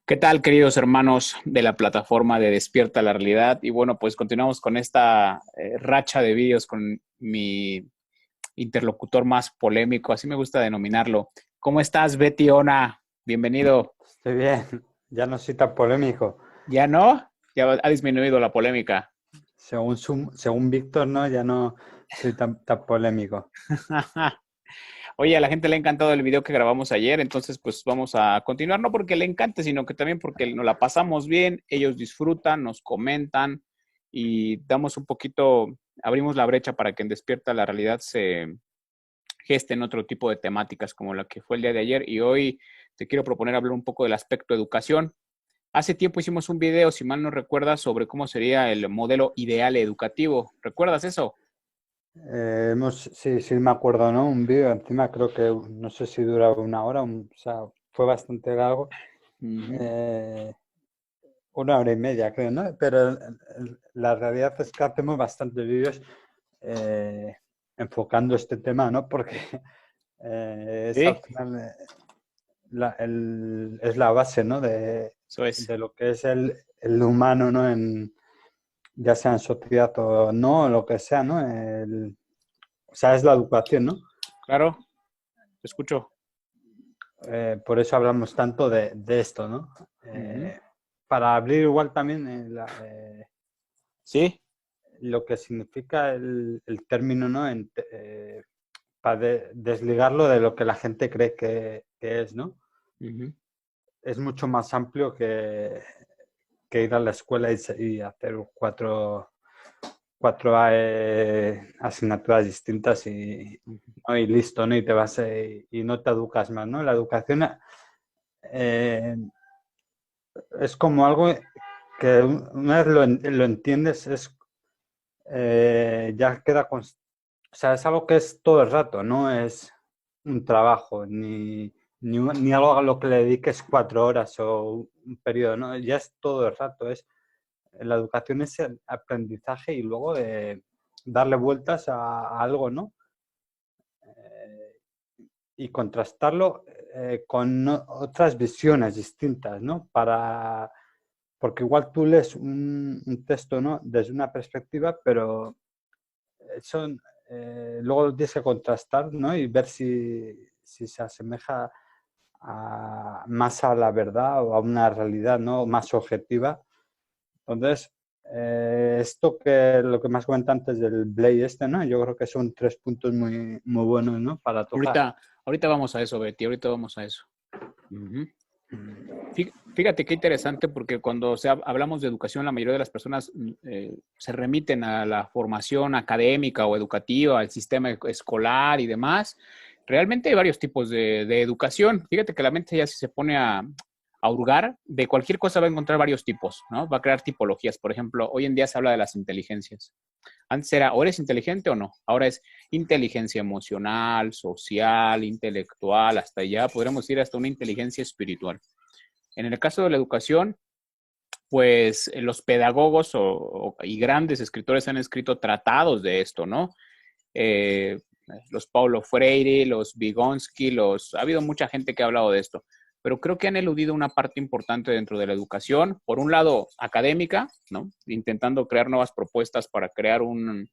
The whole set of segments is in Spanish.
¿Qué tal, queridos hermanos de la plataforma de Despierta la Realidad? Y bueno, pues continuamos con esta racha de vídeos con mi interlocutor más polémico, así me gusta denominarlo. ¿Cómo estás, Betty Ona? Bienvenido. Estoy bien, ya no soy tan polémico. ¿Ya no? Ya ha disminuido la polémica. Según Víctor, ¿no? Ya no soy tan polémico. Oye, a la gente le ha encantado el video que grabamos ayer, entonces pues vamos a continuar, no porque le encante, sino que también porque nos la pasamos bien, ellos disfrutan, nos comentan y damos un poquito, abrimos la brecha para que en Despierta la Realidad se gesten otro tipo de temáticas como la que fue el día de ayer y hoy te quiero proponer hablar un poco del aspecto educación. Hace tiempo hicimos un video, si mal no recuerdas, sobre cómo sería el modelo ideal educativo. ¿Recuerdas eso? Sí, me acuerdo, ¿no? Un vídeo, encima creo que no sé si duraba una hora, o sea, fue bastante largo. Ujú. eh, una hora y media, creo, ¿no? Pero la realidad es que hacemos bastantes vídeos eh, enfocando este tema, ¿no? Porque es al Sí, final es la base, ¿no? eso es. De lo que es el humano, ¿no? Ya sea en sociedad o no, lo que sea, ¿no? O sea, es la educación, ¿no? Claro, te escucho. Por eso hablamos tanto de esto, ¿no? Ujú. Para abrir igual también Sí. lo que significa el término, ¿no? Para desligarlo de lo que la gente cree que es, ¿no? Ujú. Es mucho más amplio que ir a la escuela y hacer cuatro asignaturas distintas Ujú. ¿no? Y listo, ¿no? Y te vas y no te educas más, ¿no? La educación eh, es como algo que una vez lo entiendes, ya queda o sea, es algo que es todo el rato, no es un trabajo, ni algo a lo que le dediques 4 horas o un periodo, ¿no? Ya es todo el rato, la educación es el aprendizaje y luego darle vueltas a algo, ¿no? Eh, y contrastarlo con otras visiones distintas, ¿no? Porque igual tú lees un texto, ¿no? Desde una perspectiva, pero eso luego lo tienes que contrastar, ¿no? Y ver si se asemeja más a la verdad o a una realidad, ¿no? Más objetiva. Entonces, esto que lo que más cuenta antes del Blade este, ¿no? Yo creo que son 3 puntos muy buenos, ¿no? Para tocar. Ahorita vamos a eso, Betty, ahorita vamos a eso. Ujú. Fíjate qué interesante porque cuando hablamos de educación, la mayoría de las personas se remiten a la formación académica o educativa, al sistema escolar y demás. Realmente hay varios tipos de educación. Fíjate que la mente ya si se pone a hurgar, de cualquier cosa va a encontrar varios tipos, ¿no? Va a crear tipologías. Por ejemplo, hoy en día se habla de las inteligencias. Antes era o eres inteligente o no. Ahora es inteligencia emocional, social, intelectual, hasta allá podríamos ir hasta una inteligencia espiritual. En el caso de la educación, pues los pedagogos y grandes escritores han escrito tratados de esto, ¿no? Eh, los Paulo Freire, los Vygotsky, ha habido mucha gente que ha hablado de esto, pero creo que han eludido una parte importante dentro de la educación, por un lado académica, ¿no? Intentando crear nuevas propuestas para crear un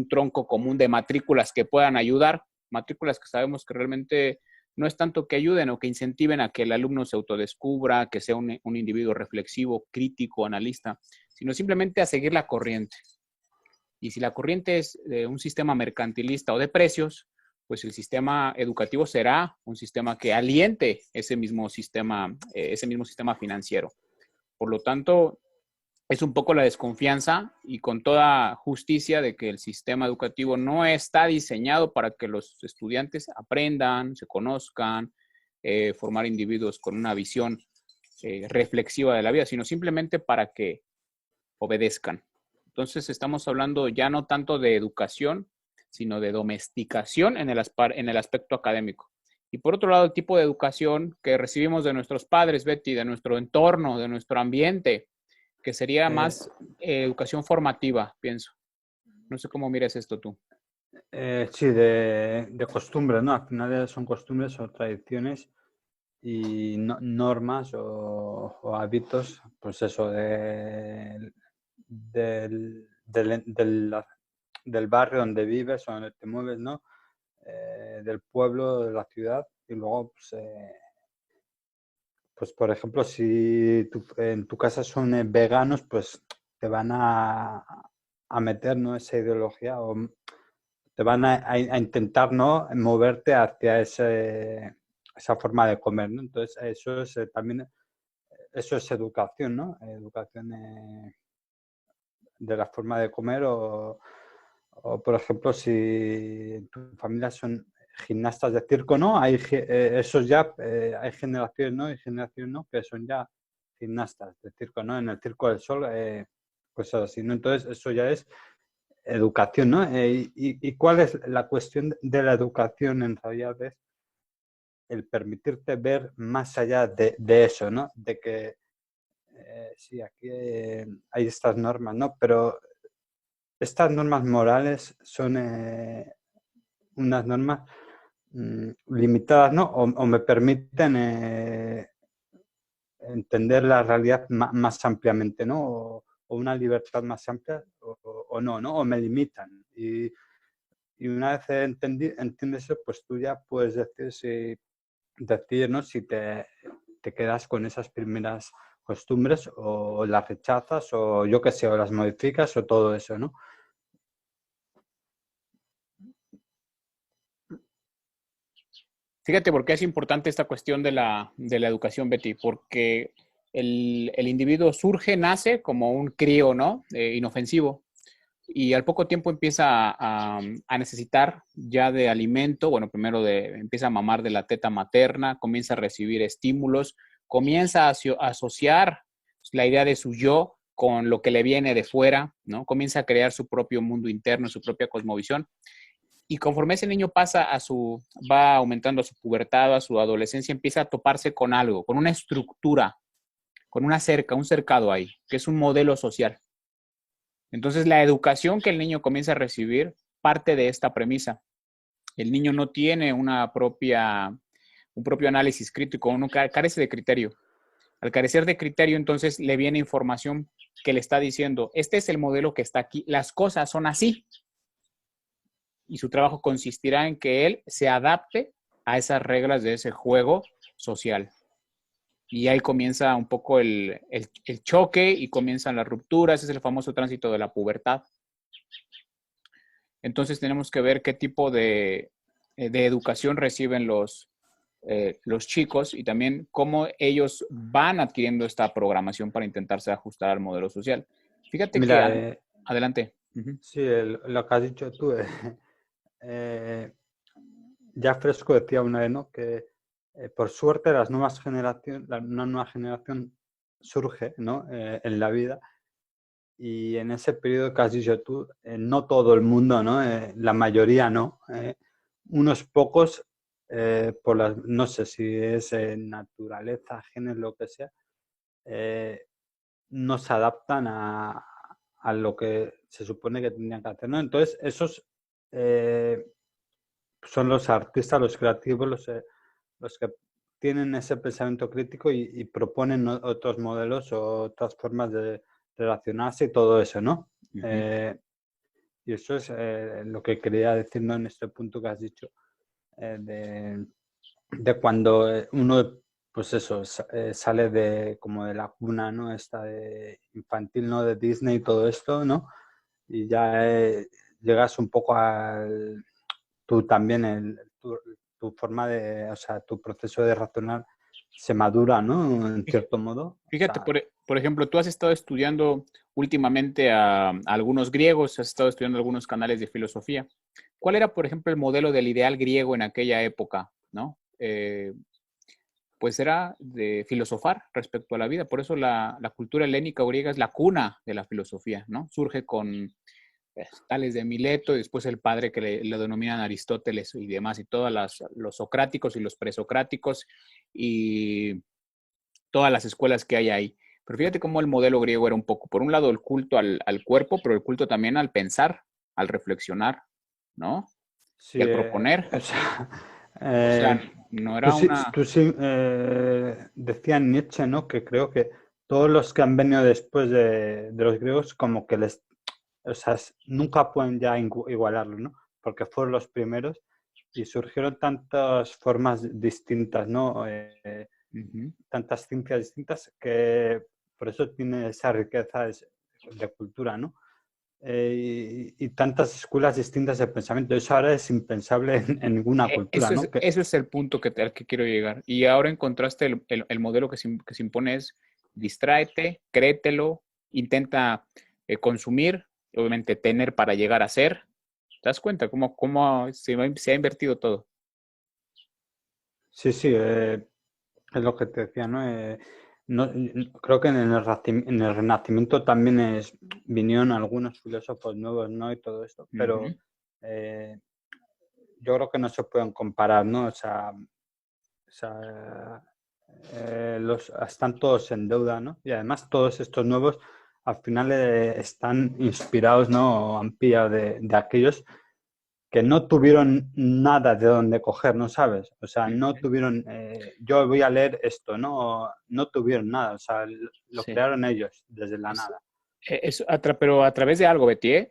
tronco común de matrículas que puedan ayudar, matrículas que sabemos que realmente no es tanto que ayuden o que incentiven a que el alumno se autodescubra, que sea un individuo reflexivo, crítico, analista, sino simplemente a seguir la corriente. Y si la corriente es de un sistema mercantilista o de precios, pues el sistema educativo será un sistema que aliente ese mismo sistema financiero. Por lo tanto, es un poco la desconfianza y con toda justicia de que el sistema educativo no está diseñado para que los estudiantes aprendan, se conozcan, formar individuos con una visión reflexiva de la vida, sino simplemente para que obedezcan. Entonces estamos hablando ya no tanto de educación, sino de domesticación en el aspecto académico. Y por otro lado, el tipo de educación que recibimos de nuestros padres, Betty, de nuestro entorno, de nuestro ambiente, que sería Eh, más educación formativa, pienso. No sé cómo miras esto tú. sí, de costumbres, ¿no? Al final son costumbres o tradiciones y normas o hábitos, pues eso, del barrio donde vives o donde te mueves, ¿no? Del pueblo, de la ciudad, y luego, pues por ejemplo, si en tu casa son veganos, pues te van a meter, ¿no? Esa ideología o te van a intentar, ¿no? Moverte hacia esa forma de comer, ¿no? Entonces, eso es también, eso es educación, ¿no? Educación de la forma de comer o, por ejemplo, si en tu familia son gimnastas de circo, ¿no? Esos ya, hay generaciones, ¿no? Y generaciones, ¿no? Que son ya gimnastas de circo, ¿no? En el Circo del Sol, pues así, ¿no? Entonces, eso ya es educación, ¿no? Y cuál es la cuestión de la educación en realidad? Es el permitirte ver más allá de eso, ¿no? De que sí, aquí hay estas normas, ¿no? Pero estas normas morales son unas normas limitadas, ¿no? O me permiten entender la realidad más ampliamente, ¿no? O una libertad más amplia o no, ¿no? O me limitan. Y una vez entiendes eso, pues tú ya puedes decidir, ¿no? Si te quedas con esas primeras costumbres o las rechazas o yo qué sé, o las modificas o todo eso, ¿no? Fíjate por qué es importante esta cuestión de la educación, Betty, porque el individuo surge, nace como un crío, ¿no? Inofensivo. Y al poco tiempo empieza a necesitar ya de alimento, bueno, empieza a mamar de la teta materna, comienza a recibir estímulos, comienza a asociar la idea de su yo con lo que le viene de fuera, ¿no? Comienza a crear su propio mundo interno, su propia cosmovisión. Y conforme ese niño va aumentando a su pubertad, a su adolescencia, empieza a toparse con algo, con una estructura, con un cercado ahí, que es un modelo social. Entonces, la educación que el niño comienza a recibir parte de esta premisa. El niño no tiene un propio análisis crítico, no carece de criterio. Al carecer de criterio, entonces le viene información que le está diciendo, este es el modelo que está aquí, las cosas son así. Y su trabajo consistirá en que él se adapte a esas reglas de ese juego social. Y ahí comienza un poco el choque y comienzan las rupturas, es el famoso tránsito de la pubertad. Entonces tenemos que ver qué tipo de educación reciben los chicos y también cómo ellos van adquiriendo esta programación para intentarse ajustar al modelo social. Fíjate que, Mira, adelante. Uh-huh. sí, lo que has dicho tú, eh, ya Fresco decía una vez, ¿no? Que por suerte una nueva generación surge, ¿no? En la vida. Y en ese periodo que has dicho tú, no todo el mundo, ¿no? La mayoría no. Unos pocos, no sé si es naturaleza, genes, lo que sea, no se adaptan a lo que se supone que tendrían que hacer, ¿no? Entonces, esos eh, son los artistas, los creativos, los que tienen ese pensamiento crítico y proponen otros modelos o otras formas de relacionarse y todo eso, ¿no? Uh-huh. Y eso es lo que quería decir, ¿no? En este punto que has dicho, de cuando uno, pues eso, sale como de la cuna, ¿no? Esta de infantil, ¿no? De Disney y todo esto, ¿no? Y ya llegas un poco tú también, tu forma o sea, tu proceso de razonar se madura, ¿no? En cierto modo. O Fíjate, sea, por ejemplo, tú has estado estudiando últimamente a algunos griegos, has estado estudiando algunos canales de filosofía. ¿Cuál era, por ejemplo, el modelo del ideal griego en aquella época, ¿no? Pues era de filosofar respecto a la vida. Por eso la cultura helénica o griega es la cuna de la filosofía, ¿no? Surge con Tales de Mileto y después el padre que le denominan Aristóteles y demás, y todos los socráticos y los presocráticos y todas las escuelas que hay ahí. Pero fíjate cómo el modelo griego era un poco, por un lado, el culto al cuerpo, pero el culto también al pensar, al reflexionar, ¿no? sí, Y al proponer. o sea, O sea, No era una... Tú sí decía Nietzsche, ¿no? Que creo que todos los que han venido después de los griegos, como que les, o sea, nunca pueden ya igualarlo, ¿no? Porque fueron los primeros y surgieron tantas formas distintas, ¿no? Ujú. Tantas ciencias distintas que por eso tiene esa riqueza de cultura, ¿no? Y tantas escuelas distintas de pensamiento. Eso ahora es impensable en ninguna cultura, ¿no? Que, Eso es el punto al que quiero llegar. Y ahora en contraste, el modelo que se impone es distráete, créetelo, intenta consumir, obviamente tener para llegar a ser. ¿Te das cuenta cómo se ha invertido todo? sí, sí, es lo que te decía, ¿no? Creo que en el Renacimiento también vinieron algunos filósofos nuevos, ¿no? Y todo esto, pero Ujú. eh, yo creo que no se pueden comparar, ¿no? O sea, están todos en deuda, ¿no? Y además todos estos nuevos al final están inspirados, ¿no? O han pillado de aquellos que no tuvieron nada de dónde coger, ¿no sabes? O sea, no tuvieron, yo voy a leer esto, no tuvieron nada, o sea, lo Sí. crearon ellos desde la Es, nada. pero a través de algo, Betty, ¿eh?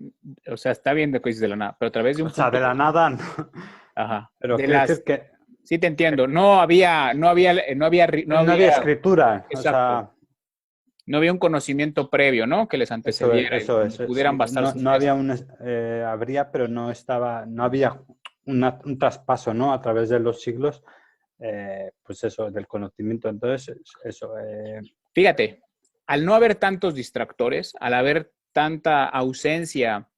O sea, está bien de que dices de la nada, pero a través de O un sea, punto, de la nada, no. ajá, Pero de quiero decir las, que sí te entiendo, no no había había, escritura, o exacto, sea, no había un conocimiento previo, ¿no? Que les antecediera y eso donde es, pudieran sí. basar No, sus no había tesis. habría, pero no había un traspaso, ¿no? A través de los siglos, pues eso, del conocimiento. Entonces, eso, Fíjate, al no haber tantos distractores, al haber tanta ausencia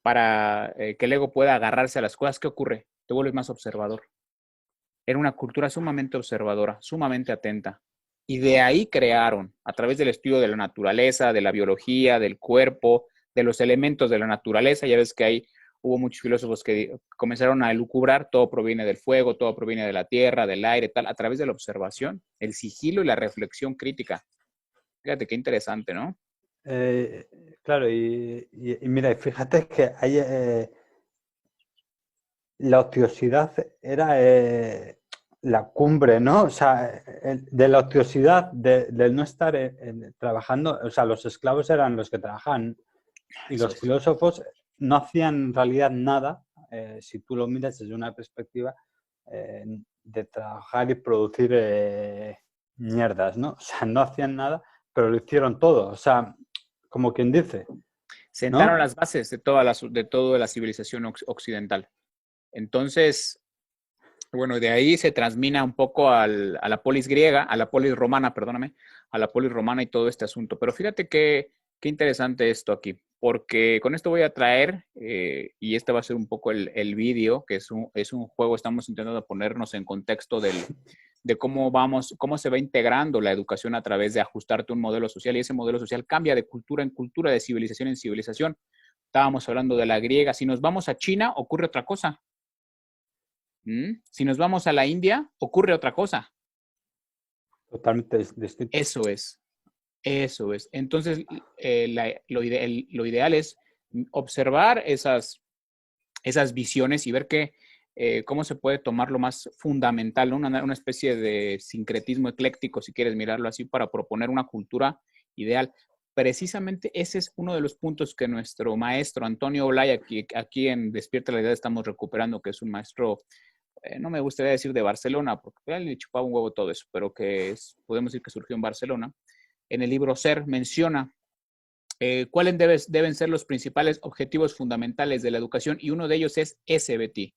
para que el ego pueda agarrarse a las cosas, ¿qué ocurre? Te vuelves más observador. Era una cultura sumamente observadora, sumamente atenta. Y de ahí crearon, a través del estudio de la naturaleza, de la biología, del cuerpo, de los elementos de la naturaleza, ya ves que ahí hubo muchos filósofos que comenzaron a elucubrar, todo proviene del fuego, todo proviene de la tierra, del aire, tal, a través de la observación, el sigilo y la reflexión crítica. Fíjate qué interesante, ¿no? Eh, claro, y mira, fíjate que la ociosidad era la cumbre, ¿no? O sea, de la ociosidad, del no estar trabajando, o sea, los esclavos eran los que trabajaban y Eso los es. filósofos no hacían en realidad nada, si tú lo miras desde una perspectiva de trabajar y producir mierdas, ¿no? O sea, no hacían nada, pero lo hicieron todo, o sea, como quien dice, Sentaron ¿no? las bases de toda la civilización occidental. Entonces, bueno, de ahí se transmina un poco a la polis griega, a la polis romana, perdóname, a la polis romana y todo este asunto. Pero fíjate qué interesante esto aquí, porque con esto voy a traer, y este va a ser un poco el vídeo, que es un juego, estamos intentando ponernos en contexto de cómo vamos, cómo se va integrando la educación a través de ajustarte a un modelo social, y ese modelo social cambia de cultura en cultura, de civilización en civilización. Estábamos hablando de la griega, si nos vamos a China, ocurre otra cosa. Si nos vamos a la India, ocurre otra cosa. Totalmente distinto. Eso es, eso es. Entonces, lo ideal es observar esas visiones y ver cómo se puede tomar lo más fundamental, ¿no? Una especie de sincretismo ecléctico, si quieres mirarlo así, para proponer una cultura ideal. Precisamente ese es uno de los puntos que nuestro maestro Antonio Olay, aquí en Despierta la Idea estamos recuperando, que es un maestro, no me gustaría decir de Barcelona, porque le chupaba un huevo todo eso, pero podemos decir que surgió en Barcelona. En el libro Ser menciona cuáles deben ser los principales objetivos fundamentales de la educación, y uno de ellos es SBT,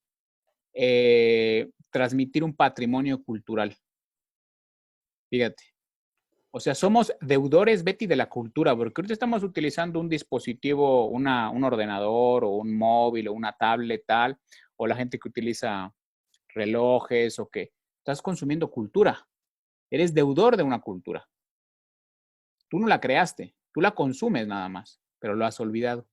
transmitir un patrimonio cultural. Fíjate. O sea, somos deudores, Betty, de la cultura, porque ahorita estamos utilizando un dispositivo, un ordenador o un móvil o una tablet tal, o la gente que utiliza relojes o que estás consumiendo cultura. Eres deudor de una cultura. Tú no la creaste, tú la consumes nada más, pero lo has olvidado.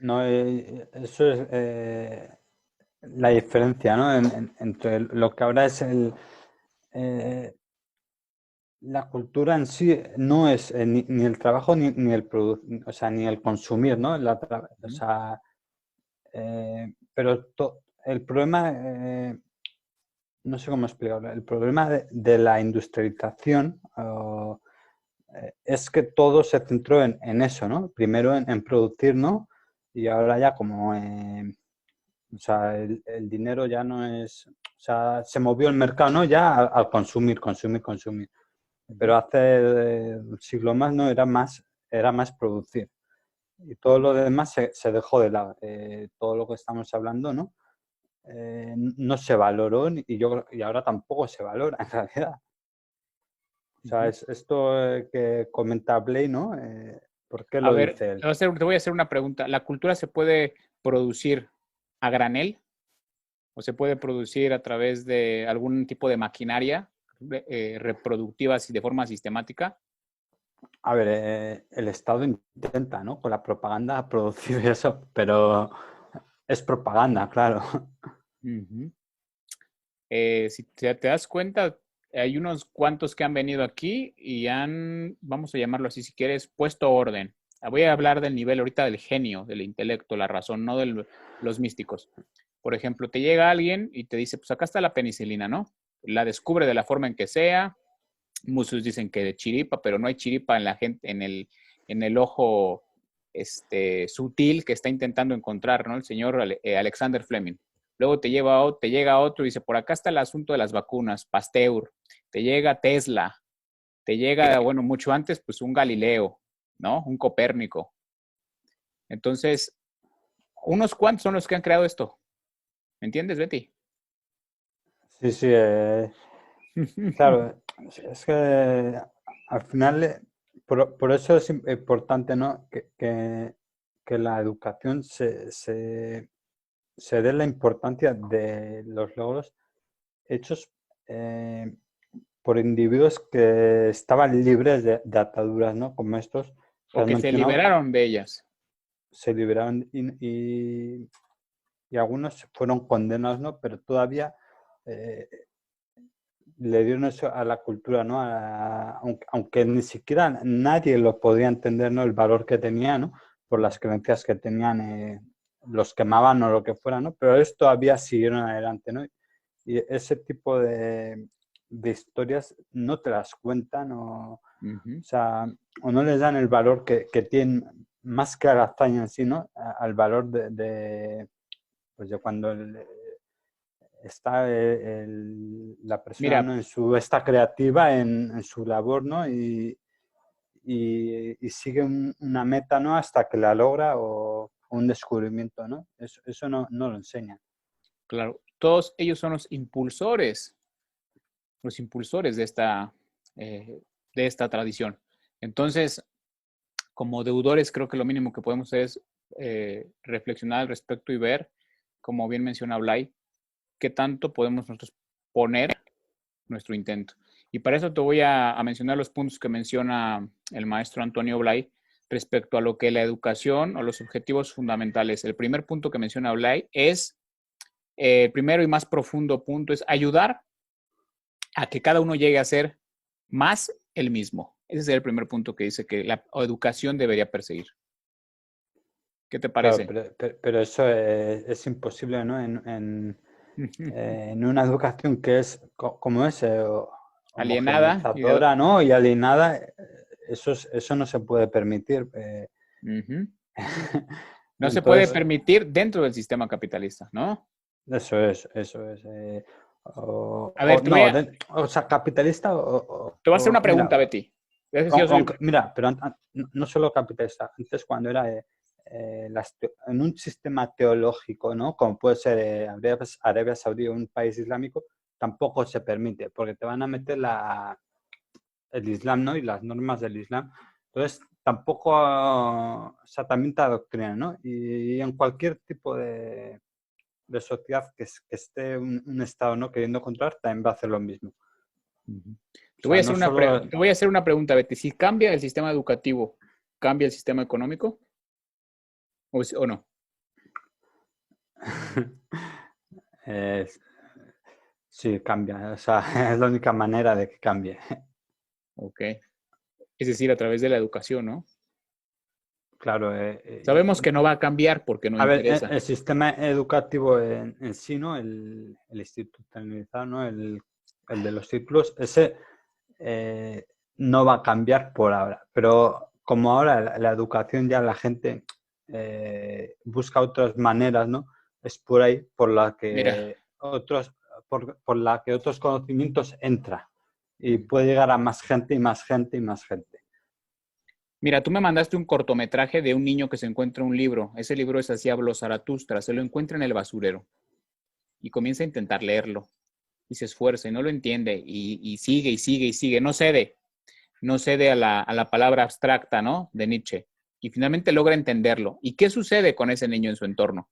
No, eso es la diferencia, ¿no? Entre lo que ahora es eh, la cultura en sí no es ni el trabajo ni el o sea, ni el consumir, ¿no? O sea, pero el problema no sé cómo explicarlo. El problema de la industrialización es que todo se centró en eso, ¿no? Primero en producir, ¿no? Y ahora ya como, o sea, el dinero ya no es, o sea, se movió el mercado, ¿no? Ya al consumir, consumir, consumir. Pero hace un siglo más, ¿no? Era más producir. Y todo lo demás se dejó de lado. Todo lo que estamos hablando, ¿no? No se valoró y ahora tampoco se valora en realidad. O sea, Ujú. es esto que comenta Blay, ¿no? ¿Por qué A lo ver, dice él? te voy a hacer una pregunta. ¿La cultura se puede producir a granel o se puede producir a través de algún tipo de maquinaria reproductiva de forma sistemática? A ver, el Estado intenta, ¿no? Con la propaganda producir eso, pero es propaganda, claro. Ujú. Si te das cuenta, hay unos cuantos que han venido aquí y han, vamos a llamarlo así si quieres, puesto orden. Voy a hablar del nivel ahorita del genio, del intelecto, la razón, no de los místicos. Por ejemplo, te llega alguien y te dice, pues acá está la penicilina, ¿no? La descubre de la forma en que sea. Muchos dicen que de chiripa, pero no hay chiripa en la gente, en el ojo sutil que está intentando encontrar, ¿no? El señor Alexander Fleming. Luego te llega otro y dice, por acá está el asunto de las vacunas, Pasteur, te llega Tesla, te llega, bueno, mucho antes, pues un Galileo, ¿no? Un Copérnico. Entonces, unos cuantos son los que han creado esto. ¿Me entiendes, Betty? Sí, sí, claro, es que al final, por eso es importante, ¿no? Que la educación se dé la importancia de los logros hechos eh, por individuos que estaban libres de ataduras, ¿no? Como estos que O has que se mencionado, liberaron de ellas. se liberaron y algunos fueron condenados, ¿no? Pero todavía eh, le dieron eso a la cultura, ¿no? Aunque ni siquiera nadie lo podía entender, ¿no? El valor que tenía, ¿no? Por las creencias que tenían, los quemaban o lo que fuera, ¿no? Pero ellos todavía siguieron adelante, ¿no? Y ese tipo de historias no te las cuentan Ujú. o sea, o no les dan el valor que tienen más que a la hazaña en sí, ¿no? Al valor pues de cuando está la persona, Mira, ¿no? Está creativa en su labor, ¿no? Y sigue una meta, ¿no? Hasta que la logra o un descubrimiento, ¿no? Eso no lo enseña. claro, todos ellos son los impulsores de esta tradición. Entonces, como deudores, creo que lo mínimo que podemos hacer es reflexionar al respecto y ver, como bien menciona Blay, qué tanto podemos nosotros poner nuestro intento. Y para eso te voy a mencionar los puntos que menciona el maestro Antonio Blay respecto a lo que la educación o los objetivos fundamentales. El primer punto que menciona Blay es, el primero y más profundo punto es ayudar a que cada uno llegue a ser más el mismo. Ese es el primer punto que dice que la educación debería perseguir. ¿Qué te Claro, parece? pero eso es imposible, ¿no? En una educación que es como es, Alienada. homogeneizadora, ¿no? Y alienada, eso no se puede permitir. No se puede Entonces, permitir dentro del sistema capitalista, ¿no? eso es, eso es. A ver, No, o sea, capitalista te voy a hacer una pregunta, mira, Betty. Es que yo soy... mira, pero no solo capitalista, antes cuando era en un sistema teológico, ¿no? Como puede ser Arabia Saudí o un país islámico, tampoco se permite, porque te van a meter el Islam, ¿no? Y las normas del Islam. Entonces, tampoco, o sea, también te adoctrinan, ¿no? Y en cualquier tipo de sociedad que esté un Estado, ¿no? Queriendo controlar, también va a hacer lo mismo. O Te voy a sea, hacer no solo... te voy a hacer una pregunta, Betty. Si cambia el sistema educativo, ¿cambia el sistema económico o no? es- sí, cambia. O sea, es la única manera de que cambie. Ok. Es decir, a través de la educación, ¿no? Claro, Sabemos que no va a cambiar porque no a ver, interesa. el sistema educativo en sí, ¿no? El institucionalizado, ¿no? El de los ciclos, ese eh, no va a cambiar por ahora. Pero como ahora la educación ya la gente busca otras maneras, ¿no? Es por ahí Mira, por la que otros conocimientos entran y puede llegar a más gente y más gente y más gente. mira, tú me mandaste un cortometraje de un niño que se encuentra un libro. Ese libro es Así habló Zaratustra. Se lo encuentra en el basurero y comienza a intentar leerlo y se esfuerza y no lo entiende y sigue y sigue y sigue. No cede a la palabra abstracta, ¿no? De Nietzsche. Y finalmente logra entenderlo. ¿Y qué sucede con ese niño en su entorno?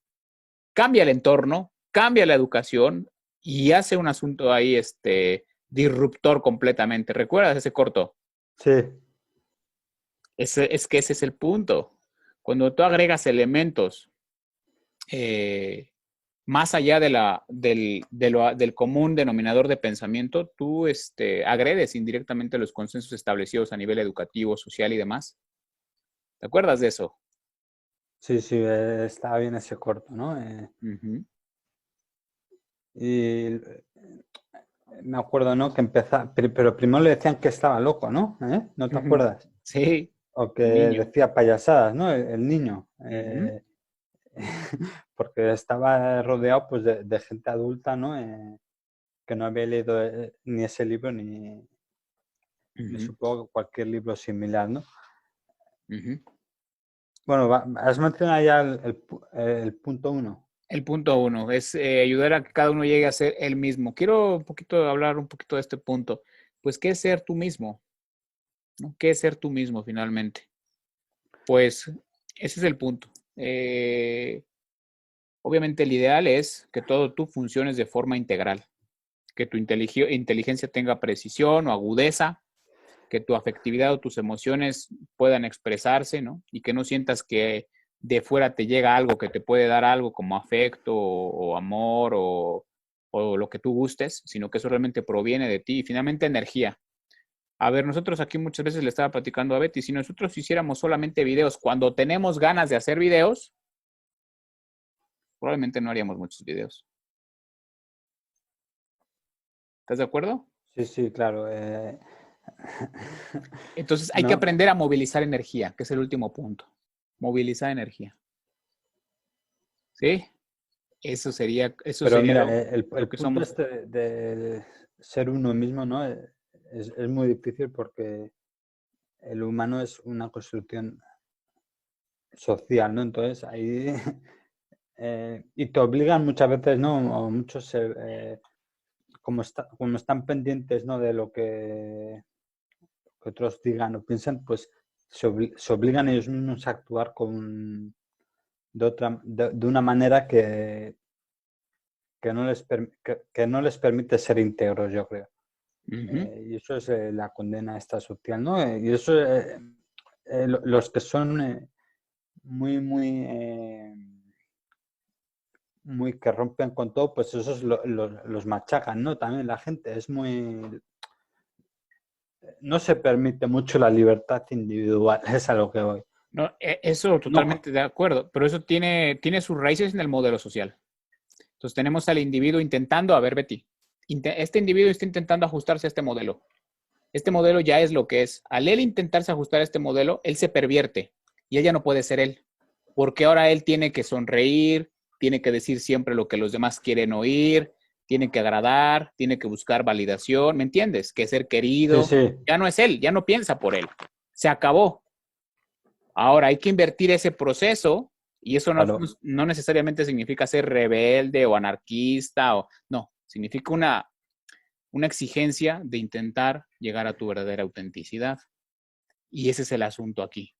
Cambia el entorno, cambia la educación y hace un asunto ahí, disruptor completamente. ¿Recuerdas ese corto? Sí, Es que ese es el punto. Cuando tú agregas elementos eh, más allá del común denominador de pensamiento, tú agredes indirectamente los consensos establecidos a nivel educativo, social y demás. ¿Te acuerdas de eso? sí, sí, estaba bien ese corto, ¿no? Ujú, Y me acuerdo, ¿no? Que empezaba, pero primero le decían que estaba loco, ¿no? ¿No te ujú. acuerdas? Sí, O que el niño. decía payasadas, ¿no? El niño. Ujú, Porque estaba rodeado pues de gente adulta, ¿no? Que no había leído ni ese libro ni ujú, supongo que cualquier libro similar, ¿no? ujú. Bueno, has mencionado ya el punto uno. El punto uno es ayudar a que cada uno llegue a ser él mismo. Quiero un poquito hablar un poquito de este punto. Pues, ¿qué es ser tú mismo? ¿No? ¿Qué es ser tú mismo finalmente? Pues ese es el punto. Obviamente el ideal es que todo tú funciones de forma integral, que tu inteligencia tenga precisión o agudeza, que tu afectividad o tus emociones puedan expresarse, ¿no? Y que no sientas que de fuera te llega algo que te puede dar algo como afecto o amor o lo que tú gustes, sino que eso realmente proviene de ti. Y finalmente energía. A ver, nosotros aquí muchas veces le estaba platicando a Betty, si nosotros hiciéramos solamente videos cuando tenemos ganas de hacer videos, probablemente no haríamos muchos videos. ¿Estás de acuerdo? Sí, sí, claro. Entonces hay que No, aprender a movilizar energía, que es el último punto. Movilizar energía. ¿Sí? Eso pero sería mira, lo el que punto somos. este de ser uno mismo, ¿no? Es muy difícil porque el humano es una construcción social, ¿no? Entonces ahí y te obligan muchas veces, ¿no? O muchos como están pendientes, ¿no? De lo que otros digan o piensan, pues se obligan ellos mismos a actuar de una manera que no les permite ser íntegros, yo creo. Ujú. Y eso es la condena esta social, ¿no? Y eso, los que son muy, muy que rompen con todo, pues esos los machacan, ¿no? También la gente es muy... No se permite mucho la libertad individual, es a lo que voy. No, eso No, totalmente de acuerdo, pero eso tiene sus raíces en el modelo social. Entonces tenemos al individuo intentando, a ver, Betty, este individuo está intentando ajustarse a este modelo. Este modelo ya es lo que es. Al él intentarse ajustar a este modelo, él se pervierte y él ya no puede ser él, porque ahora él tiene que sonreír, tiene que decir siempre lo que los demás quieren oír, tiene que agradar, tiene que buscar validación, ¿me entiendes? Que ser sí, querido, sí, ya no es él, ya no piensa por él, se acabó. Ahora hay que invertir ese proceso y eso claro. no necesariamente significa ser rebelde o anarquista, no, significa una exigencia de intentar llegar a tu verdadera autenticidad. Y ese es el asunto aquí.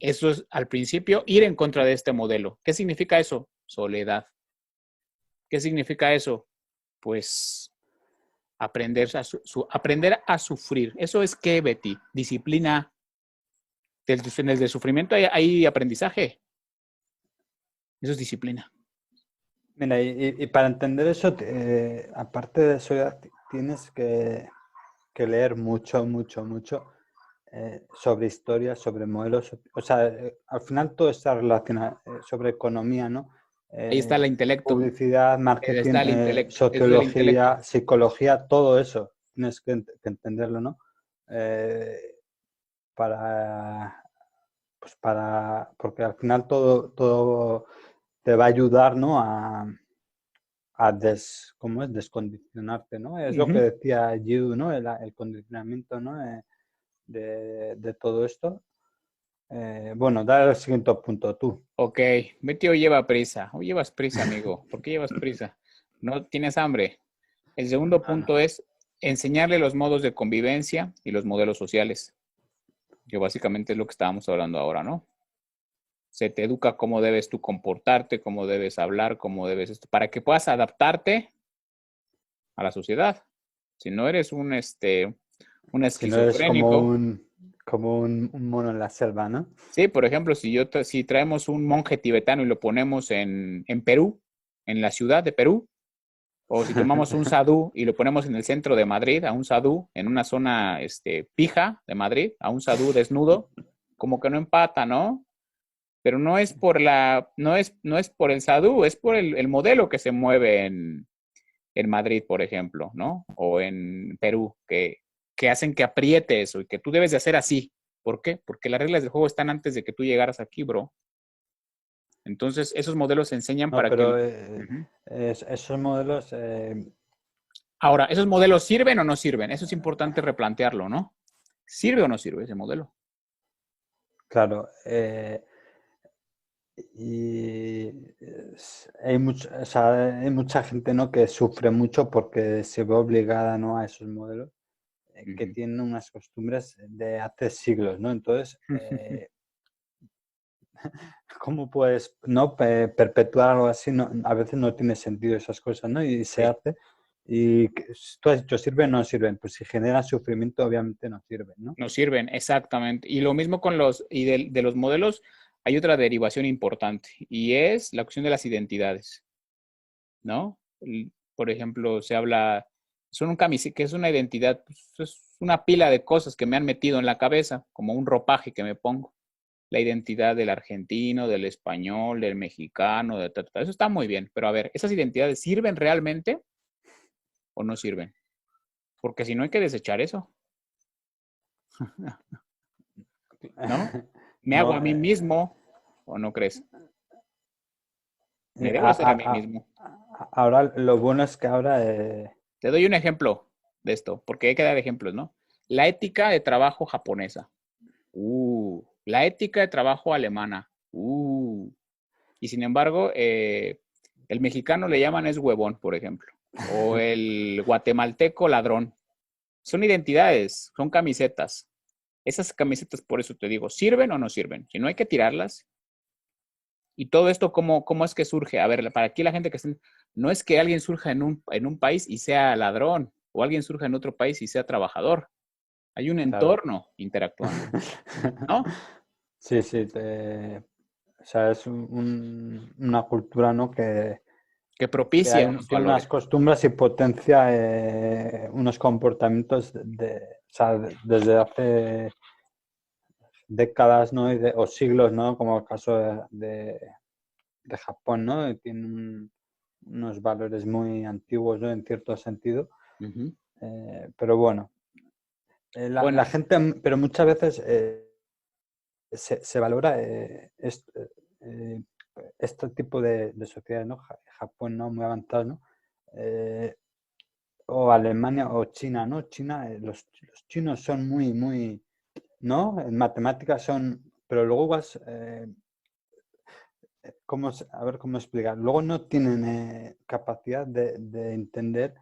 Eso es al principio ir en contra de este modelo. ¿Qué significa eso? Soledad. ¿Qué significa eso? Pues aprender a sufrir. Eso es que, Betty, disciplina. En el de sufrimiento hay aprendizaje. Eso es disciplina. Mira, y para entender eso, aparte de eso, ya tienes que leer mucho, mucho, mucho. sobre historia, sobre modelos, o sea, al final todo está relacionado sobre economía, ¿no? Ahí está el intelecto. Publicidad, marketing, Está el intelecto. Eso es el intelecto. sociología, psicología, todo eso tienes que entenderlo, ¿no? Eh, para, pues porque al final todo te va a ayudar, ¿no? ¿Cómo es? Descondicionarte, ¿no? Es lo que Ujú. decía Giu, ¿no? El condicionamiento, ¿no? De todo esto. Bueno, da el siguiente punto tú. Ok, mi tío lleva prisa. O llevas prisa, amigo. ¿Por qué llevas prisa? ¿No tienes hambre? El segundo No, no. punto es enseñarle los modos de convivencia y los modelos sociales, que básicamente es lo que estábamos hablando ahora, ¿no? Se te educa cómo debes tú comportarte, cómo debes hablar, cómo debes esto, para que puedas adaptarte a la sociedad. Si no eres un Si no eres como esquizofrénico, un mono en la selva, ¿no? sí, por ejemplo, si traemos un monje tibetano y lo ponemos en Perú, en la ciudad de Perú, o si tomamos un sadú y lo ponemos en el centro de Madrid, a un sadú en una zona pija de Madrid, a un sadú desnudo, como que no empata, ¿no? Pero no es por el sadú, es por el modelo que se mueve en Madrid, por ejemplo, ¿no? O en Perú, que hacen que apriete eso y que tú debes de hacer así. ¿Por qué? Porque las reglas del juego están antes de que tú llegaras aquí, bro. Entonces, esos modelos se enseñan No, para que... pero Ujú. esos modelos, Ahora, ¿esos modelos sirven o no sirven? Eso es importante replantearlo, ¿no? ¿Sirve o no sirve ese modelo? claro, y o sea, hay mucha gente, ¿no? Que sufre mucho porque se ve obligada, ¿no? A esos modelos que Ujú. tienen unas costumbres de hace siglos, ¿no? Entonces, ¿cómo puedes no perpetuar algo así? No, a veces no tiene sentido esas cosas, ¿no? Y se Sí, hace. Y tú has dicho, ¿sirven o no sirven? Pues si genera sufrimiento, obviamente no sirven, ¿no? no sirven, exactamente. Y lo mismo con de los modelos, hay otra derivación importante y es la cuestión de las identidades, ¿no? Por ejemplo, se habla, que es una identidad, pues, es una pila de cosas que me han metido en la cabeza, como un ropaje que me pongo. La identidad del argentino, del español, del mexicano, eso está muy bien, pero a ver, ¿esas identidades sirven realmente o no sirven? Porque si no hay que desechar eso, ¿no? ¿Me hago No, a mí mismo o no crees? Me eh, debo a- hacer a mí a- mismo. ahora lo bueno es que ahora Te doy un ejemplo de esto, porque hay que dar ejemplos, ¿no? La ética de trabajo japonesa. La ética de trabajo alemana. Y sin embargo, el mexicano le llaman es huevón, por ejemplo. O el guatemalteco ladrón. Son identidades, son camisetas. Esas camisetas, por eso te digo, ¿sirven o no sirven? Si no hay que tirarlas. Y todo esto, ¿cómo es que surge? A ver, para aquí la gente que está... No es que alguien surja en un país y sea ladrón, o alguien surja en otro país y sea trabajador. Hay un claro. entorno interactuando, ¿no? Sí, sí, o sea, es una cultura, ¿no? Que Que propicia unos tiene unas valores. costumbres y potencia unos comportamientos o sea, desde hace décadas, ¿no? O siglos, ¿no? Como el caso de Japón, ¿no? Tiene unos valores muy antiguos, ¿no? En cierto sentido. Ujú. Pero bueno, la Bueno, gente, pero muchas veces se valora eh, este tipo de sociedades, ¿no? Japón, ¿no? Muy avanzado, ¿no? Eh, o Alemania o China, ¿no? China, los chinos son muy, ¿no? En matemáticas son, pero luego a ver cómo explicar, luego no tienen capacidad de entender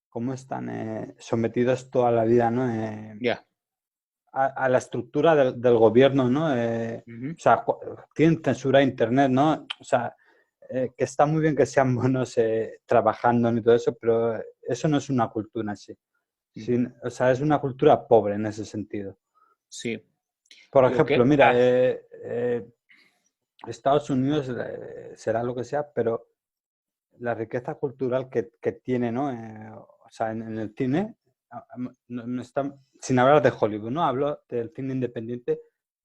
cómo están sometidos toda la vida, ¿no? ya. A la estructura del gobierno, ¿no? Ujú. O sea, tienen censura a Internet, ¿no? O sea, que está muy bien que sean buenos trabajando y todo eso, pero eso no es una cultura así. Ujú. O sea, es una cultura pobre en ese sentido. Sí. Por Digo ejemplo, que, mira, Estados Unidos será lo que sea, pero la riqueza cultural que tiene, ¿no? O sea, en el cine, sin hablar de Hollywood, ¿no? Hablo del cine independiente,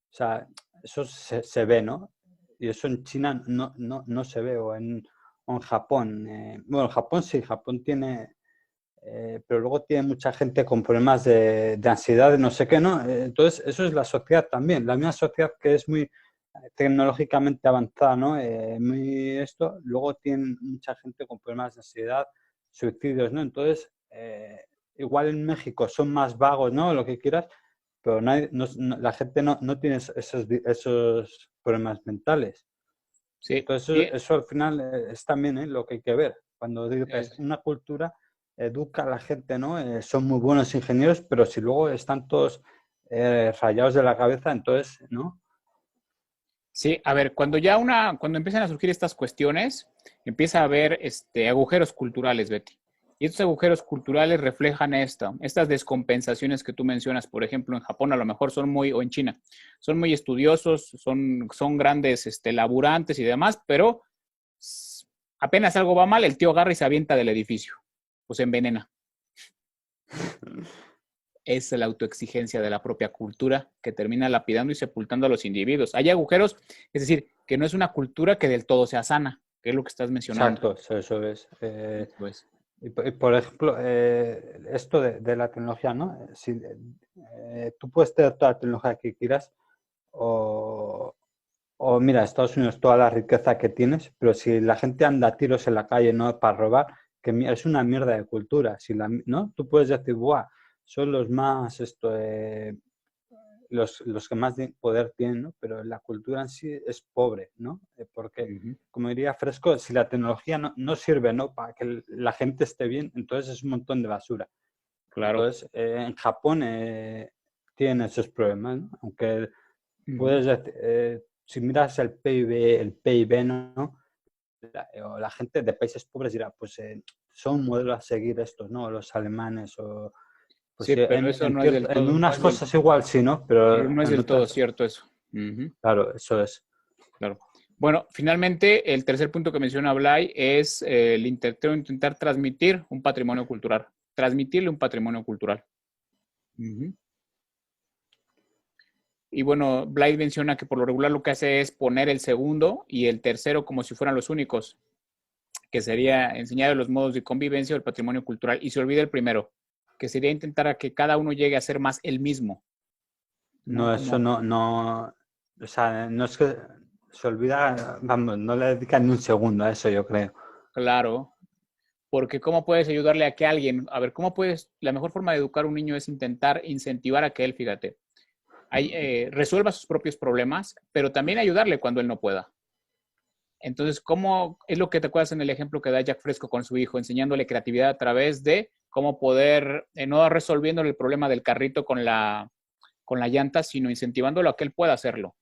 o sea, eso se ve, ¿no? Y eso en China no se ve, o en Japón. Bueno, en Japón sí, Japón tiene, pero luego tiene mucha gente con problemas de ansiedad, de no sé qué, ¿no? Entonces, eso es la sociedad también, la misma sociedad que es muy tecnológicamente avanzada, ¿no? Muy esto, luego tienen mucha gente con problemas de ansiedad, suicidios, ¿no? Entonces, igual en México son más vagos, ¿no? Lo que quieras, pero la gente no tiene esos problemas mentales. Sí, Entonces, y eso al final es también lo que hay que ver. Cuando dices es- una cultura educa a la gente, ¿no? Son muy buenos ingenieros, pero si luego están todos rayados de la cabeza, entonces, ¿no? sí, a ver, cuando empiezan a surgir estas cuestiones, empieza a haber agujeros culturales, Betty. Y estos agujeros culturales reflejan estas descompensaciones que tú mencionas, por ejemplo, en Japón a lo mejor o en China, son muy estudiosos, son grandes laburantes y demás, pero apenas algo va mal, el tío agarra y se avienta del edificio, pues se envenena. Es la autoexigencia de la propia cultura que termina lapidando y sepultando a los individuos. Hay agujeros, es decir, que no es una cultura que del todo sea sana, que es lo que estás mencionando. Exacto, eso es. Eso es. Y por ejemplo, esto de la tecnología, ¿no? Si, tú puedes tener toda la tecnología que quieras o, o mira, Estados Unidos, toda la riqueza que tienes, pero si la gente anda a tiros en la calle, ¿no? Para robar, es una mierda de cultura. Si ¿no? Tú puedes decir, ¡buah! Son los más, los que más poder tienen, ¿no? Pero la cultura en sí es pobre, ¿no? Porque, Ujú. como diría Fresco, si la tecnología no sirve, ¿no? Para que la gente esté bien, entonces es un montón de basura. Claro. Entonces, en Japón tienen esos problemas, ¿no? Aunque Ujú. puedes decir, si miras el PIB, ¿no? O la gente de países pobres dirá, pues son un modelo a seguir estos, ¿no? Los alemanes o... Pues Sí, sí, pero eso no es del en todo, unas cosas igual sí, ¿no? Pero no es en del todo otras, cierto eso. Ujú. claro, eso es. Claro. Bueno, finalmente, el tercer punto que menciona Blay es intentar transmitir un patrimonio cultural. Transmitirle un patrimonio cultural. Ujú. Y bueno, Blay menciona que por lo regular lo que hace es poner el segundo y el tercero como si fueran los únicos, que sería enseñar los modos de convivencia o el patrimonio cultural. Y se olvida el primero, que sería intentar a que cada uno llegue a ser más el mismo, ¿no? No, eso Como, o sea, no es que se olvida, vamos, no le dedica ni un segundo a eso, yo creo. claro, porque ¿cómo puedes ayudarle a que alguien, a ver, la mejor forma de educar a un niño es intentar incentivar a que él, fíjate, resuelva sus propios problemas, pero también ayudarle cuando él no pueda. Entonces, ¿cómo es lo que te acuerdas en el ejemplo que da Jack Fresco con su hijo, enseñándole creatividad a través de cómo poder, no resolviéndole el problema del carrito con la llanta, sino incentivándolo a que él pueda hacerlo?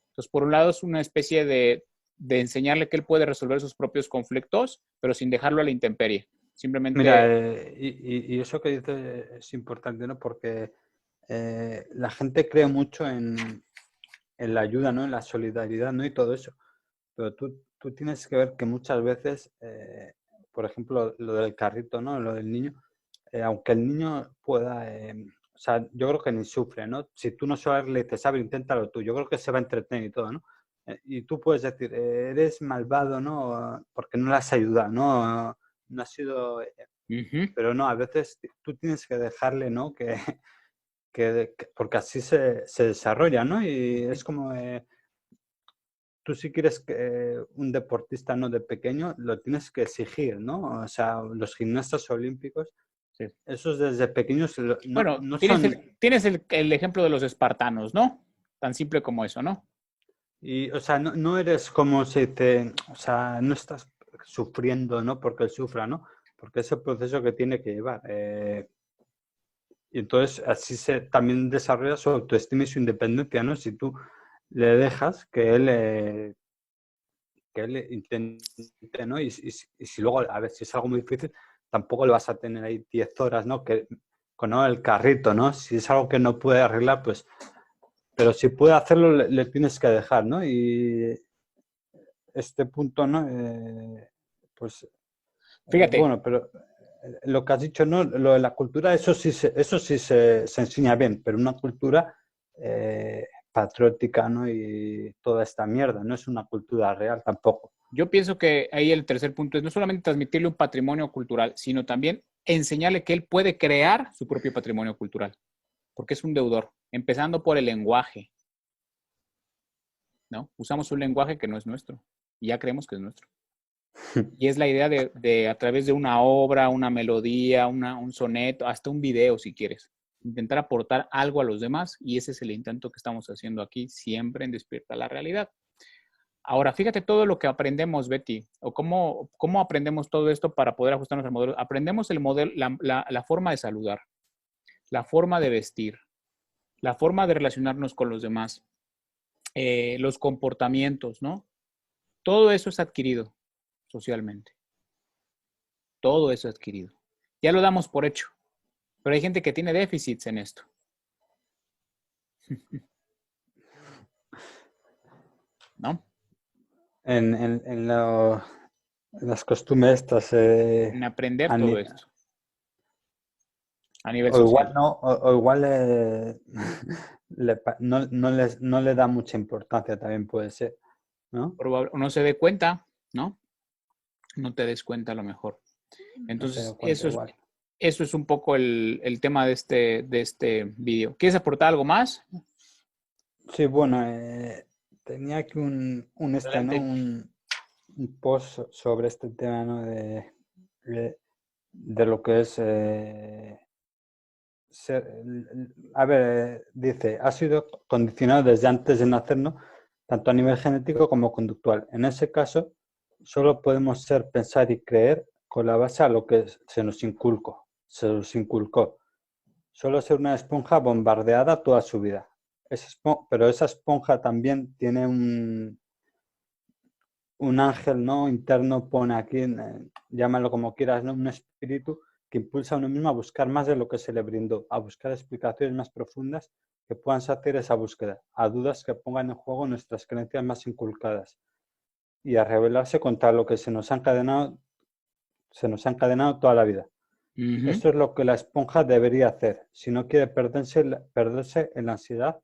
Entonces, por un lado, es una especie de enseñarle que él puede resolver sus propios conflictos, pero sin dejarlo a la intemperie. Mira, Simplemente, y eso que dices es importante, ¿no? Porque la gente cree mucho en la ayuda, ¿no? En la solidaridad, ¿no? Y todo eso. Pero tú tienes que ver que muchas veces, por ejemplo, lo del carrito, ¿no? Lo del niño, aunque el niño pueda, o sea, yo creo que ni sufre, ¿no? Si tú no sabes, le dices, a ver, inténtalo tú, yo creo que se va a entretener y todo, ¿no? Y tú puedes decir, eres malvado, ¿no? Porque no le has ayudado, ¿no? No ha sido... ujú, pero no, a veces tú tienes que dejarle, ¿no? Porque así se desarrolla, ¿no? Y es como... tú si quieres que un deportista no de pequeño, lo tienes que exigir, ¿no? O sea, los gimnastas olímpicos, sí. esos desde pequeños Bueno, no son... tienes el ejemplo de los espartanos, ¿no? Tan simple como eso, ¿no? Y, o sea, no eres como se dice, o sea, no estás sufriendo, ¿no? Porque él sufra, ¿no? Porque es el proceso que tiene que llevar. Y entonces así se también desarrolla su autoestima y su independencia, ¿no? Si tú le dejas que él intente, ¿no? Y si luego, a ver, si es algo muy difícil, tampoco lo vas a tener ahí 10 horas, ¿no? Que, con ¿no? El carrito, ¿no? Si es algo que no puede arreglar, pues, pero si puede hacerlo, le tienes que dejar, ¿no? Y este punto, ¿no? Pues, Fíjate, bueno, pero lo que has dicho, ¿no? Lo de la cultura, eso sí se enseña bien, pero una cultura patriótica, ¿no? Y toda esta mierda, no es una cultura real tampoco. Yo pienso que ahí el tercer punto es no solamente transmitirle un patrimonio cultural, sino también enseñarle que él puede crear su propio patrimonio cultural, porque es un deudor, empezando por el lenguaje, ¿no? Usamos un lenguaje que no es nuestro y ya creemos que es nuestro. Y es la idea de a través de una obra, una melodía, un soneto, hasta un video si quieres, intentar aportar algo a los demás y ese es el intento que estamos haciendo aquí siempre en Despierta la Realidad. Ahora, fíjate todo lo que aprendemos, Betty, o cómo aprendemos todo esto para poder ajustarnos al modelo. Aprendemos el modelo, la forma de saludar, la forma de vestir, la forma de relacionarnos con los demás, los comportamientos, ¿no? Todo eso es adquirido socialmente. Todo eso es adquirido. Ya lo damos por hecho, pero hay gente que tiene déficits en esto. ¿No? En las costumbres estas En aprender todo esto a nivel o igual social. no, o igual no le da mucha importancia, también puede ser, ¿no? No se dé cuenta, ¿no? No te des cuenta a lo mejor. No se da Entonces, cuenta igual. eso es un poco el tema de este video. ¿Quieres aportar algo más? Sí, bueno, tenía aquí un post sobre este tema, ¿no? De lo que es a ver, dice, ha sido condicionado desde antes de nacer, ¿no? Tanto a nivel genético como conductual. En ese caso, solo podemos ser, pensar y creer con la base a lo que se nos inculcó. Solo ser una esponja bombardeada toda su vida. Pero esa esponja también tiene un ángel, ¿no? Interno, pone aquí, llámalo como quieras, ¿no? Un espíritu que impulsa a uno mismo a buscar más de lo que se le brindó, a buscar explicaciones más profundas que puedan saciar esa búsqueda, a dudas que pongan en juego nuestras creencias más inculcadas y a rebelarse contra lo que se nos ha encadenado toda la vida. Esto es lo que la esponja debería hacer si no quiere perderse en la ansiedad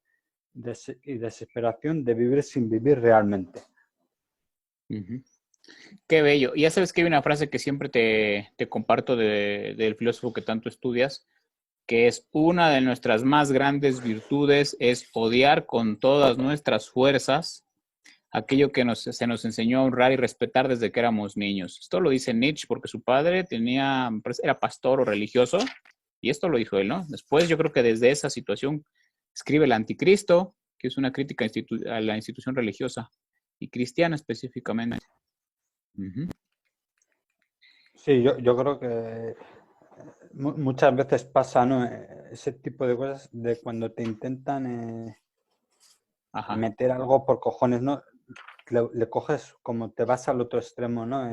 y desesperación de vivir sin vivir realmente. Qué bello. Y ya sabes que hay una frase que siempre te comparto del filósofo que tanto estudias, que es una de nuestras más grandes virtudes, es odiar con todas nuestras fuerzas aquello que se nos enseñó a honrar y respetar desde que éramos niños. Esto lo dice Nietzsche porque su padre era pastor o religioso, y esto lo dijo él, ¿no? Después yo creo que desde esa situación escribe el Anticristo, que es una crítica a la institución religiosa y cristiana específicamente. Sí, yo creo que muchas veces pasa, ¿no? Ese tipo de cosas de cuando te intentan meter algo por cojones, ¿no? Le coges como te vas al otro extremo, ¿no?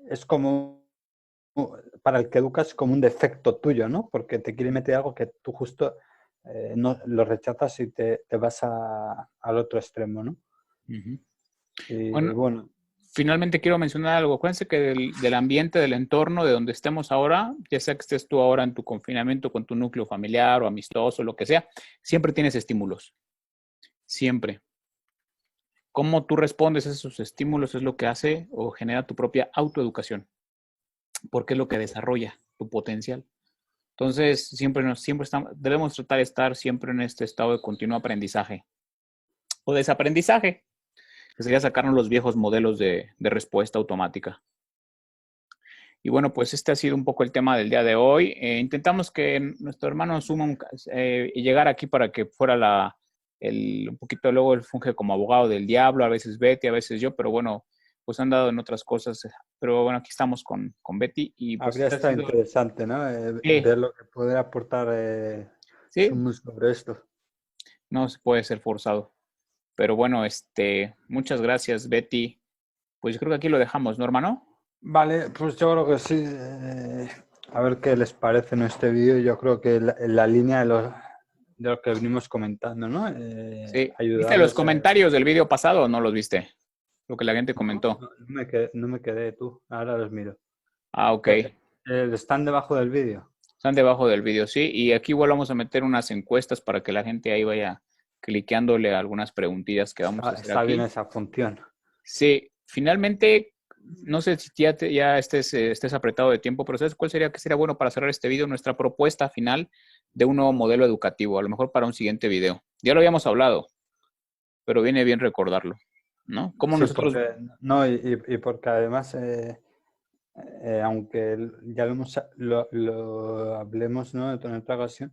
Es como, para el que educas, como un defecto tuyo, ¿no? Porque te quiere meter algo que tú justo no lo rechazas y te vas al otro extremo, ¿no? Y bueno. Finalmente quiero mencionar algo. Acuérdense que del ambiente, del entorno, de donde estemos ahora, ya sea que estés tú ahora en tu confinamiento con tu núcleo familiar o amistoso, lo que sea, siempre tienes estímulos. Siempre. Cómo tú respondes a esos estímulos es lo que hace o genera tu propia autoeducación, porque es lo que desarrolla tu potencial. Entonces, debemos tratar de estar siempre en este estado de continuo aprendizaje o desaprendizaje, que sería sacarnos los viejos modelos de respuesta automática. Y bueno, pues este ha sido un poco el tema del día de hoy. Intentamos que nuestro hermano suma y llegar aquí para que fuera un poquito luego él funge como abogado del diablo, a veces Betty, a veces yo, pero bueno, pues han dado en otras cosas. Pero bueno, aquí estamos con Betty y pues Habría estado interesante, ¿no? Ver lo que puede aportar Sumus sobre esto. No se puede ser forzado. Pero bueno, muchas gracias, Betty. Pues yo creo que aquí lo dejamos, ¿no, hermano? Vale, pues yo creo que sí. A ver qué les parece en este vídeo. Yo creo que la línea de lo que venimos comentando, ¿no? Sí. ¿Viste los comentarios del vídeo pasado o no los viste? lo que la gente comentó. No me quedé tú. Ahora los miro. Ah, ok. Están debajo del vídeo. Están debajo del vídeo, sí. Y aquí igual vamos a meter unas encuestas para que la gente ahí vaya cliqueándole algunas preguntillas que vamos a hacer Está bien aquí. esa función. Sí, finalmente, no sé si ya estés apretado de tiempo, pero ¿sabes qué sería bueno para cerrar este video? Nuestra propuesta final de un nuevo modelo educativo, a lo mejor para un siguiente video. Ya lo habíamos hablado, pero viene bien recordarlo, ¿no? Cómo Sí, nosotros, porque, no, y porque además, aunque ya lo hablemos, ¿no? En otra ocasión,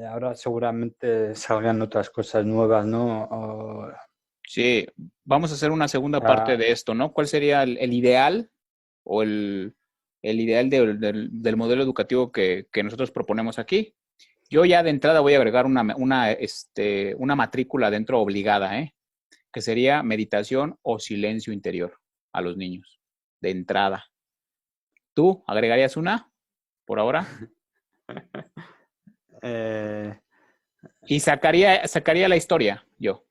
ahora seguramente salgan otras cosas nuevas, ¿no? sí, vamos a hacer una segunda parte Ah, de esto, ¿no? ¿Cuál sería el ideal o el ideal del modelo educativo que nosotros proponemos aquí? Yo ya de entrada voy a agregar una matrícula dentro obligada, ¿eh? Que sería meditación o silencio interior a los niños, de entrada. ¿Tú agregarías una por ahora? eh, Y sacaría la historia yo.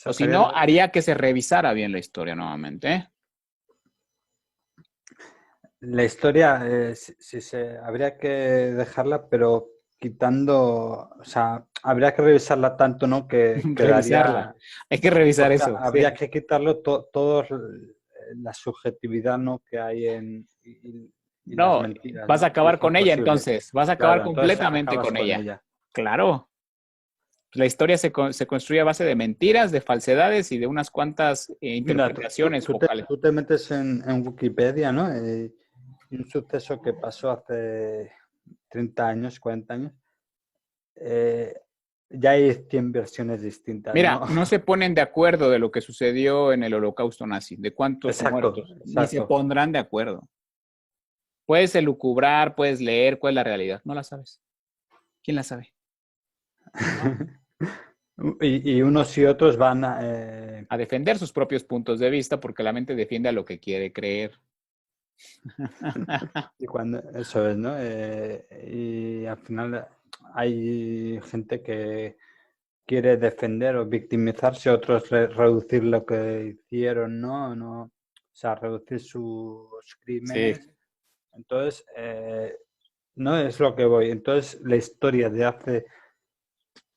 O si sacaría no, haría que se revisara bien la historia nuevamente, ¿eh? la historia, habría que dejarla, pero quitando, o sea, habría que revisarla tanto, ¿no? Que Revisarla. quedaría, Hay que revisar porque eso, sí. habría que quitarlo todo la subjetividad, ¿no? Que hay y las No, mentiras, vas a ¿no? Y acabar es con ella imposible. entonces. Vas a acabar Claro, entonces completamente acabas con con ella. ella. Claro. La historia se construye a base de mentiras, de falsedades y de unas cuantas Mira, interpretaciones focales. tú te metes en Wikipedia, ¿no? Y un suceso que pasó hace 30 años, 40 años, eh, ya hay 100 versiones distintas, Mira, ¿no? no se ponen de acuerdo de lo que sucedió en el Holocausto nazi, de cuántos Exacto, muertos, ni se exacto. pondrán de acuerdo. Puedes elucubrar, puedes leer cuál es la realidad, no la sabes. ¿Quién la sabe? ¿No? Y unos y otros van A defender sus propios puntos de vista porque la mente defiende a lo que quiere creer. y cuando eso es, ¿no? Y al final hay gente que quiere defender o victimizarse, otros reducir lo que hicieron, ¿no? No, o sea, reducir sus Sí, crímenes. Entonces, no es lo que voy. Entonces, la historia de hace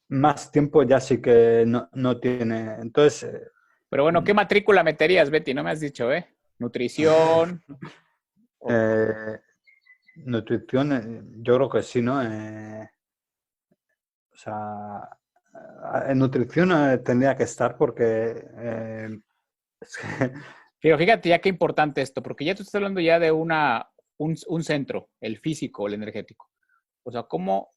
más tiempo ya sí que no tiene. Entonces, pero bueno, ¿qué matrícula meterías, Betty? No me has dicho, ¿eh? Nutrición. eh, nutrición, yo creo que sí, ¿no? O sea, en nutrición tendría que estar porque es que, Pero fíjate ya qué importante esto, porque ya tú estás hablando ya de un centro, el físico, el energético. O sea, cómo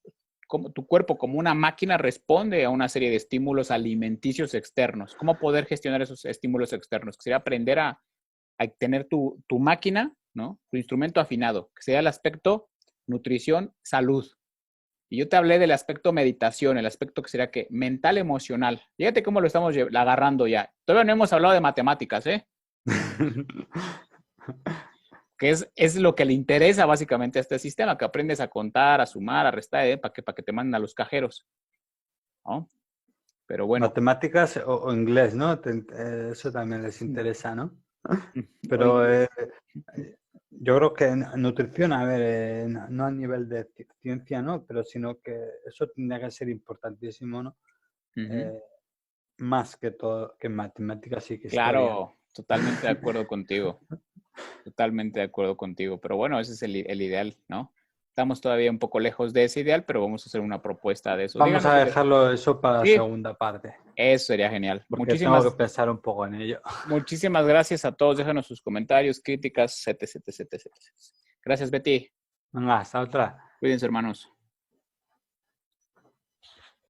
tu cuerpo como una máquina responde a una serie de estímulos alimenticios externos. ¿Cómo poder gestionar esos estímulos externos? Que sería aprender a tener tu máquina, ¿no? Tu instrumento afinado, que sería el aspecto nutrición, salud. Y yo te hablé del aspecto meditación, el aspecto que sería que mental, emocional. Fíjate cómo lo estamos agarrando ya. Todavía no hemos hablado de matemáticas, ¿eh? Que es lo que le interesa básicamente a este sistema, que aprendes a contar, a sumar, a restar, para que te manden a los cajeros, ¿no? Pero bueno, matemáticas o inglés, ¿no? Eso también les interesa, ¿no? o Pero inglés. yo creo que en nutrición, a ver, no a nivel de ciencia, ¿no? Pero sino que eso tendría que ser importantísimo, ¿no? Uh-huh. Eh, más que todo, que matemáticas y que historia. Claro, totalmente de acuerdo contigo, totalmente de acuerdo contigo, pero bueno, ese es el ideal, ¿no? Estamos todavía un poco lejos de ese ideal, pero vamos a hacer una propuesta de eso. Vamos a Díganos, dejarlo eso para la sí, segunda parte, eso sería genial. porque tengo que pensar un poco en ello. Muchísimas gracias a todos. Déjanos sus comentarios, críticas, etc, etc, etc, etc. Gracias, Betty. Venga, hasta otra. Cuídense, hermanos.